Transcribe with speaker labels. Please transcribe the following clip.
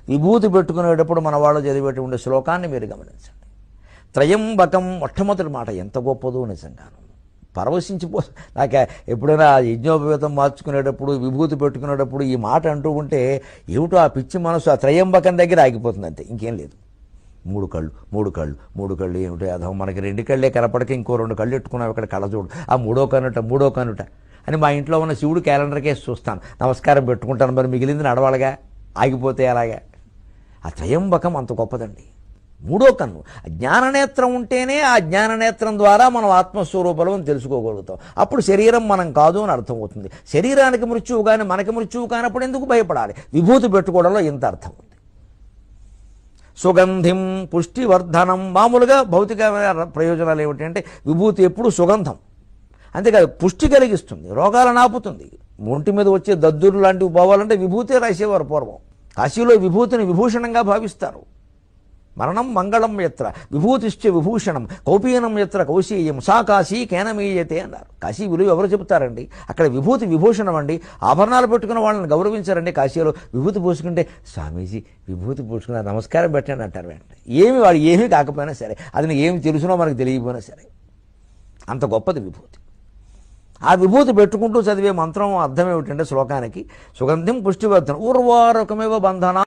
Speaker 1: విభూతి పెట్టుకునేటప్పుడు మన వాళ్ళు చదివేటువంటి శ్లోకాన్ని మీరు గమనించండి. త్రయంబకం మొట్టమొదటి మాట ఎంత గొప్పదో నిజంగాను పరవశించిపో. నాకు ఎప్పుడైనా యజ్ఞోపవేతం మార్చుకునేటప్పుడు విభూతి పెట్టుకునేటప్పుడు ఈ మాట అంటూ ఉంటే ఏమిటో ఆ పిచ్చి మనసు ఆ త్రయంబకం దగ్గర ఆగిపోతుంది, అంతే, ఇంకేం లేదు. మూడు కళ్ళు ఏమిటో అధం మనకి 2 కళ్ళే కనపడక ఇంకో 2 కళ్ళు ఎట్టుకున్నాం ఇక్కడ కళ్ళజోడు, ఆ మూడో కనుట అని మా ఇంట్లో ఉన్న శివుడు క్యాలెండర్ కేసి చూస్తాను, నమస్కారం పెట్టుకుంటాను, మరి మిగిలింది నడవాలగా, ఆగిపోతే అలాగా. ఆ త్రయంబకం అంత గొప్పదండి. మూడో కన్ను జ్ఞాననేత్రం ఉంటేనే ఆ జ్ఞాననేత్రం ద్వారా మనం ఆత్మస్వరూపం తెలుసుకోగలుగుతాం. అప్పుడు శరీరం మనం కాదు అని అర్థమవుతుంది. శరీరానికి మృత్యువు కానీ మనకి మృత్యువు కానప్పుడు ఎందుకు భయపడాలి? విభూతి పెట్టుకోవడంలో ఇంత అర్థం ఉంది. సుగంధిం పుష్టివర్ధనం. మామూలుగా భౌతికమైన ప్రయోజనాలు ఏమిటంటే విభూతి ఎప్పుడు సుగంధం, అంతేకాదు పుష్టి కలిగిస్తుంది, రోగాలను ఆపుతుంది. ఒంటి మీద వచ్చే దద్దురు లాంటివి పోవాలంటే విభూతే రాసేవారు పూర్వం. కాశీలో విభూతిని విభూషణంగా భావిస్తారు. మరణం మంగళం యత్ర విభూతిశ్చ విభూషణం కౌపీనం యత్ర కౌశీయం సా కాశీ కేనమీయతే అన్నారు. కాశీ విలువ ఎవరు చెబుతారండి? అక్కడ విభూతి విభూషణం అండి. ఆభరణాలు పెట్టుకున్న వాళ్ళని గౌరవించారండి. కాశీలో విభూతి పూసుకుంటే స్వామీజీ విభూతి పూసుకున్న నమస్కారం పెట్టండి అంటారు. వెంటనే వాడు ఏమీ కాకపోయినా సరే, అది ఏమి తెలుసునో మనకు తెలియకపోయినా సరే, అంత గొప్పది విభూతి. ఆ విభూతి పెట్టుకుంటూ చదివే మంత్రం అర్థం ఏమిటంటే శ్లోకానికి సుగంధిం పుష్టివర్ధనం ఉర్వారకమేవ బంధన